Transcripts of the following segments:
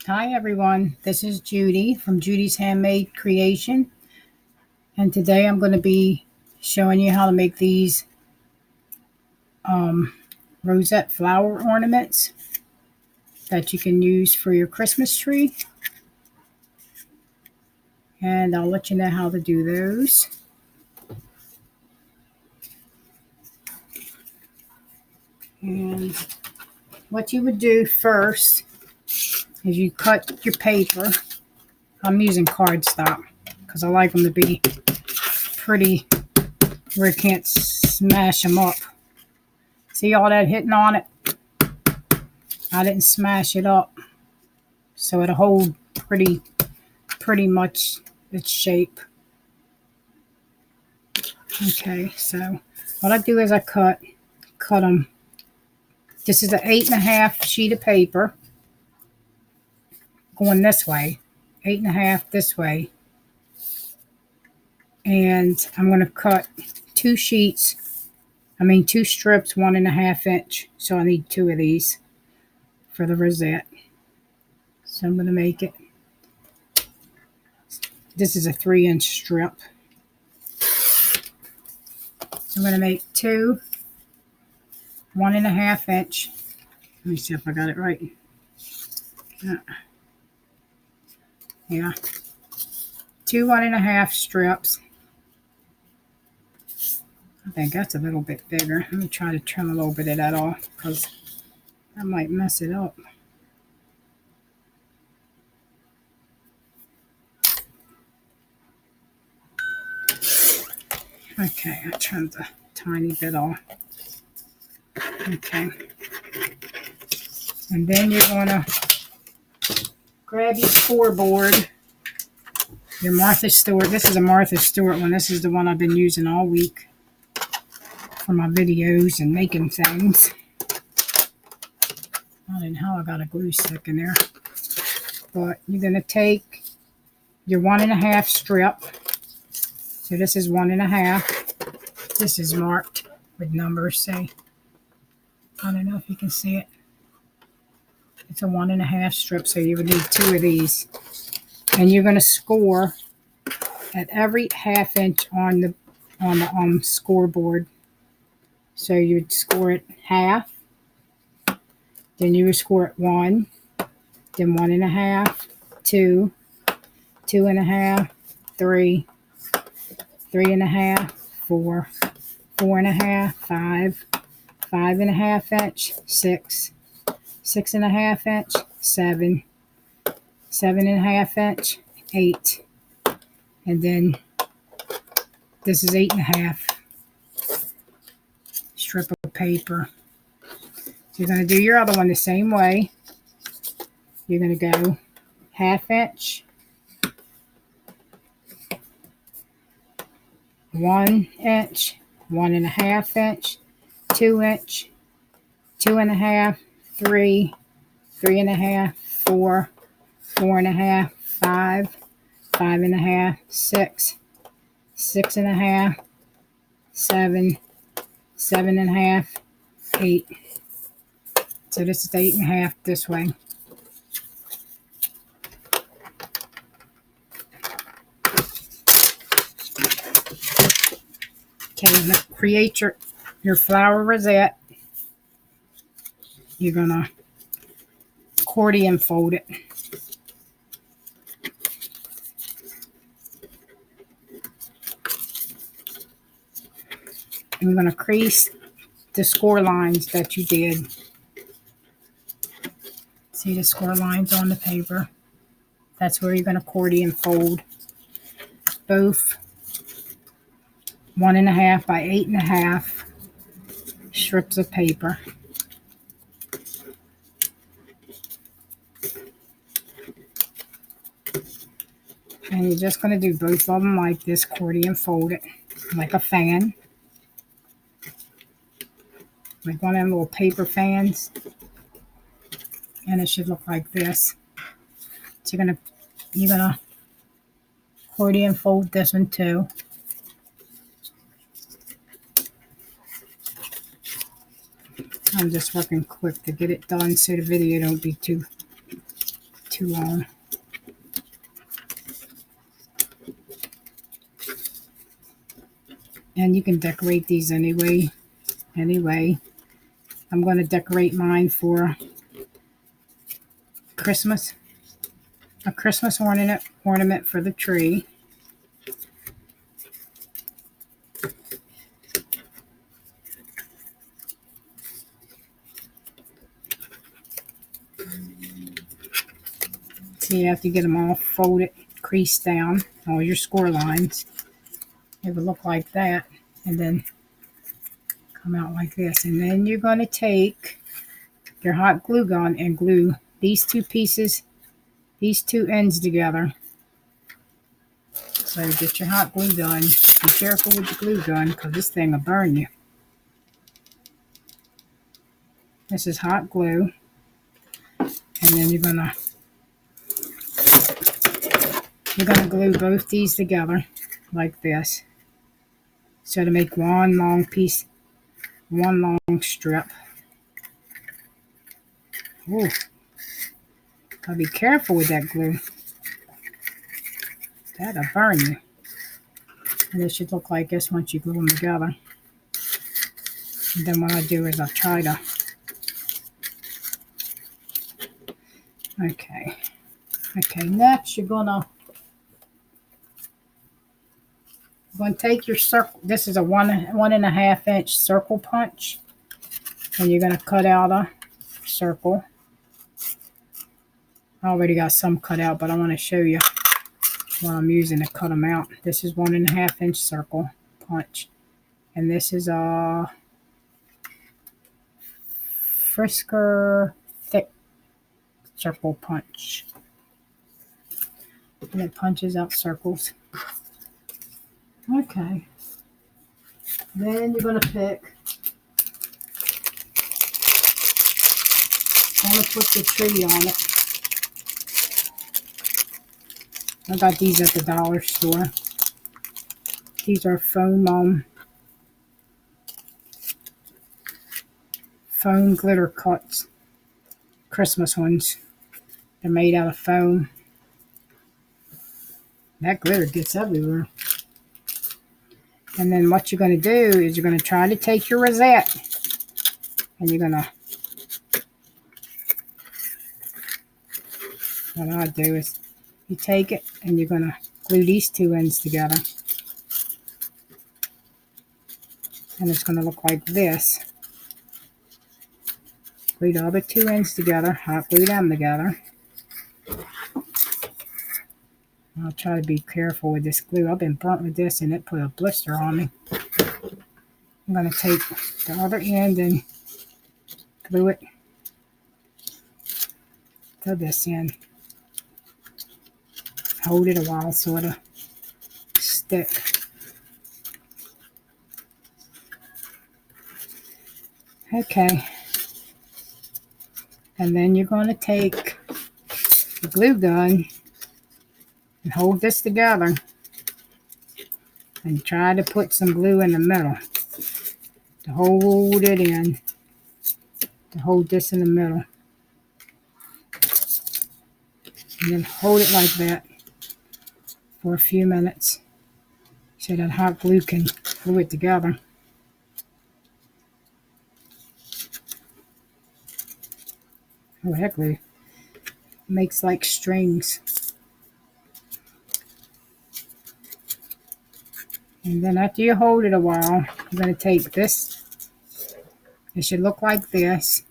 Hi everyone, this is Judy from Judy's Handmade Creation, and today I'm going to be showing you how to make these rosette flower ornaments that you can use for your Christmas tree, and I'll let you know how to do those. And what you would do first is you cut your paper. I'm using cardstock because I like them to be pretty where you can't smash them up. See all that hitting on it? I didn't smash it up, so it'll hold pretty much its shape. Okay, so what I do is I cut them. This is an 8.5 sheet of paper going this way, 8.5 this way, and I'm going to cut two strips, 1.5 inch. So I need 2 of these for the rosette. So I'm going to make it. This is a 3-inch strip. I'm going to make 2 1.5 inch. Let me see if I got it right. Yeah. 2 1.5 strips. I think that's a little bit bigger. Let me try to trim a little bit of that off because I might mess it up. Okay, I trimmed a tiny bit off. Okay. And then you're going to grab your scoreboard, your Martha Stewart. This is a Martha Stewart one. This is the one I've been using all week for my videos and making things. I don't know how I got a glue stick in there. But you're going to take your 1.5 strip. So this is 1.5. This is marked with numbers, say. I don't know if you can see it. It's a 1.5 strip, so you would need 2 of these. And you're going to score at every 1/2 inch on the scoreboard. So you would score it half, then you would score it 1, then 1.5, 2, 2.5, 3, 3.5, 4, 4.5, 5, 5.5 inch, 6, 6.5 inch, 7, 7.5 inch, 8, and then this is 8.5 strip of paper. So you're going to do your other one the same way. You're going to go 1/2 inch, 1 inch, 1.5 inch, 2 inch, 2.5, 3, 3.5, 4, 4.5, 5, 5.5, 6, 6.5, 7, 7.5, 8. So this is 8.5 this way. Okay, now create your flower rosette. You're gonna accordion fold it. And you're gonna crease the score lines that you did. See the score lines on the paper? That's where you're gonna accordion fold both 1.5 by 8.5 strips of paper. And you're just going to do both of them like this, accordion fold it like a fan. Like one of them little paper fans. And it should look like this. So you're gonna accordion fold this one too. I'm just working quick to get it done so the video don't be too too long. And you can decorate these anyway. I'm going to decorate mine for Christmas. A Christmas ornament for the tree. So you have to get them all folded, creased down, all your score lines. It would look like that, and then come out like this. And then you're going to take your hot glue gun and glue these two pieces, these two ends together. So get your hot glue gun. Be careful with the glue gun because this thing will burn you. This is hot glue. And then you're gonna glue both these together like this. So to make one long piece, one long strip. Ooh. Gotta be careful with that glue. That'll burn you. And it should look like this once you glue them together. And then what I do is I try to... Okay, next you're gonna take your circle. This is a 1.5 inch circle punch. And you're gonna cut out a circle. I already got some cut out, but I want to show you what I'm using to cut them out. This is 1.5 inch circle punch. And this is a Frisker thick circle punch. And it punches out circles. Okay. Then you're going to pick. I'm going to put the tree on it. I got these at the dollar store. These are foam glitter cuts. Christmas ones. They're made out of foam. That glitter gets everywhere. And then what you're going to do is you're going to try to take your rosette. And you're going to... What I do is you take it and you're going to glue these two ends together. And it's going to look like this. Glue the other two ends together. Hot glue them together. I'll try to be careful with this glue. I've been burnt with this and it put a blister on me. I'm going to take the other end and glue it to this end. Hold it a while so it'll stick. Okay. And then you're going to take the glue gun and hold this together and try to put some glue in the middle to hold it in, to hold this in the middle. And then hold it like that for a few minutes so that hot glue can glue it together. Oh, that glue makes like strings. And then after you hold it a while, you're going to take this. It should look like this.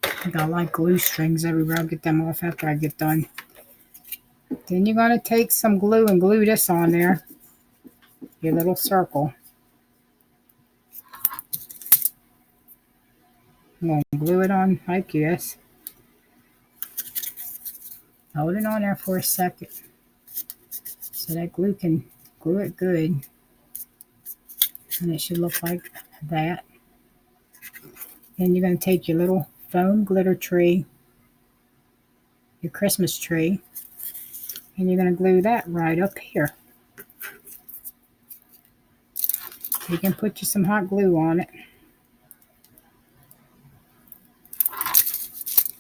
I got like glue strings everywhere. I'll get them off after I get done. Then you're going to take some glue and glue this on there. Your little circle. I'm going to glue it on like this. Hold it on there for a second. So that glue can glue it good. And it should look like that. Then you're going to take your little foam glitter tree, your Christmas tree, and you're going to glue that right up here. You can put you some hot glue on it.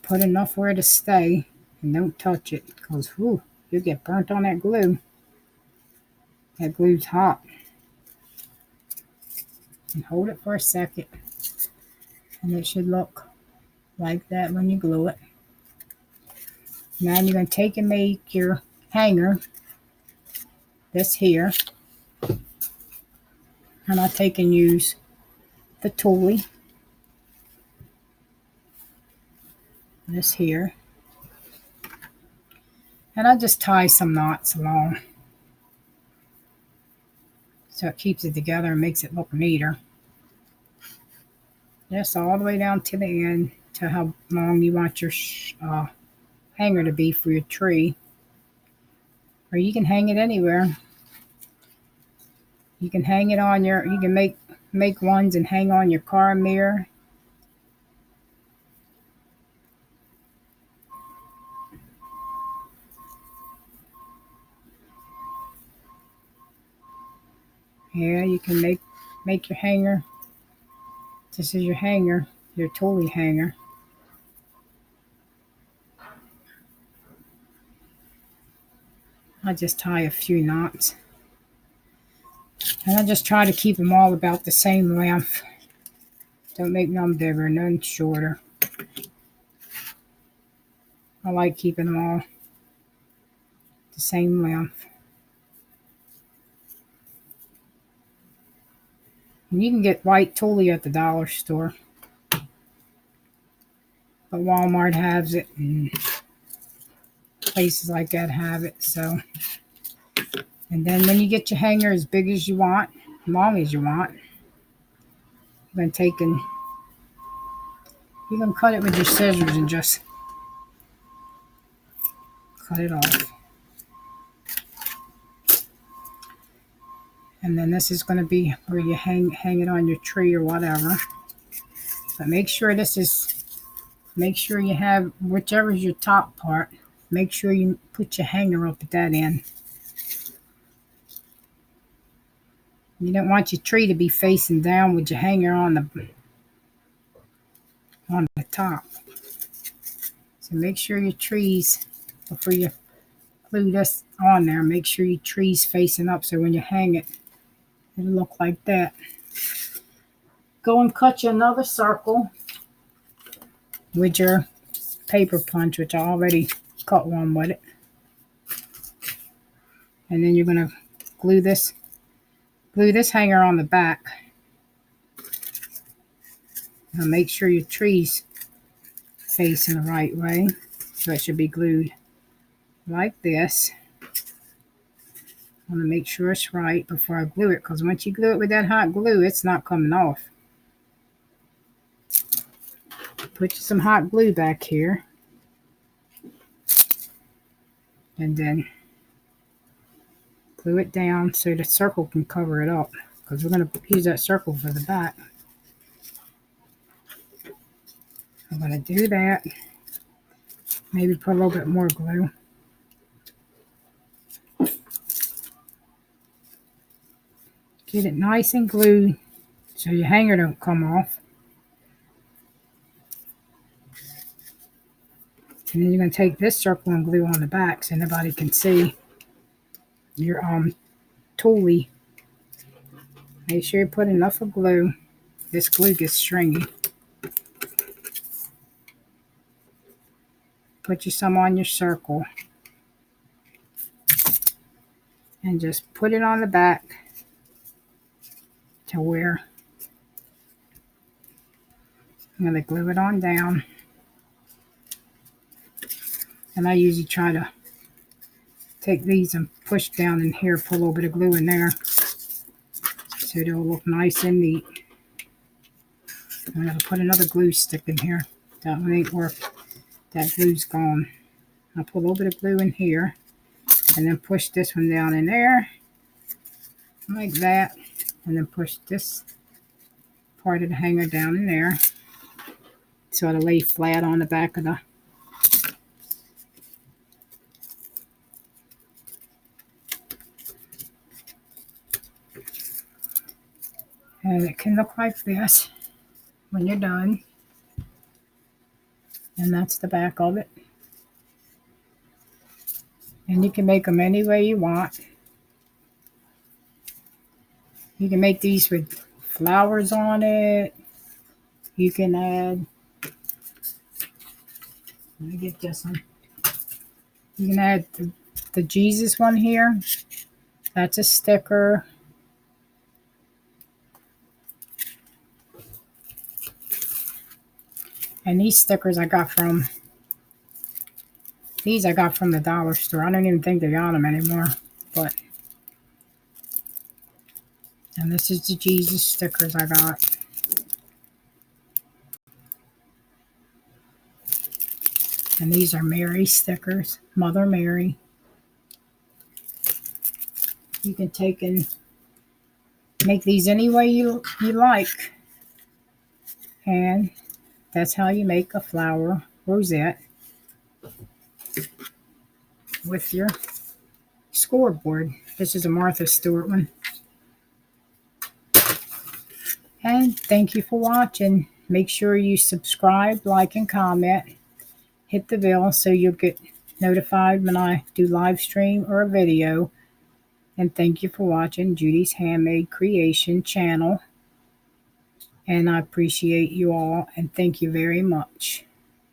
put enough where to stay and don't touch it because you get burnt on that glue. That glue's hot. And hold it for a second. And it should look like that when you glue it. Now you're going to take and make your hanger. This here. And I'll take and use the toolie. This here. And I'll just tie some knots along. So it keeps it together and makes it look neater. Just all the way down to the end to how long you want your hanger to be for your tree. Or you can hang it anywhere. You can hang it on your, you can make ones and hang on your car mirror. Yeah, you can make your hanger. This is your hanger, your toolie hanger. I'll just tie a few knots. And I just try to keep them all about the same length. Don't make none bigger, none shorter. I like keeping them all the same length. And you can get white toolie at the dollar store. But Walmart has it and places like that have it. So, and then when you get your hanger as big as you want, long as you want, you're going to take and you can cut it with your scissors and just cut it off. And then this is going to be where you hang it on your tree or whatever. But make sure you have, whichever is your top part, make sure you put your hanger up at that end. You don't want your tree to be facing down with your hanger on the top. So make sure your trees, before you glue this on there, make sure your tree's facing up so when you hang it, it'll look like that. Go and cut you another circle with your paper punch, which I already cut one with it. And then you're going to glue this hanger on the back. Now make sure your tree's facing the right way. So it should be glued like this. I want to make sure it's right before I glue it, because once you glue it with that hot glue, it's not coming off. Put some hot glue back here. And then glue it down so the circle can cover it up, because we're going to use that circle for the back. I'm going to do that. Maybe put a little bit more glue. Get it nice and glued so your hanger don't come off. And then you're going to take this circle and glue on the back so nobody can see your toolie. Make sure you put enough of glue. This glue gets stringy. Put you some on your circle. And just put it on the back to where I'm going to glue it on down. And I usually try to take these and push down in here, put a little bit of glue in there so it'll look nice and neat. I'm going to put another glue stick in here. That one ain't working. That glue's gone. I'll put a little bit of glue in here and then push this one down in there like that, and then push this part of the hanger down in there so it'll lay flat on the back of the and it can look like this when you're done. And that's the back of it. And you can make them any way you want. You can make these with flowers on it. You can add, let me get this one. You can add the Jesus one here. That's a sticker. And these stickers I got from the dollar store. I don't even think they got them anymore. But, and this is the Jesus stickers I got. And these are Mary stickers, Mother Mary. You can take and make these any way you like. And that's how you make a flower rosette with your scoreboard. This is a Martha Stewart one. And thank you for watching. Make sure you subscribe, like, and comment. Hit the bell so you'll get notified when I do live stream or a video. And thank you for watching Judy's Handmade Creation channel. And I appreciate you all, and thank you very much.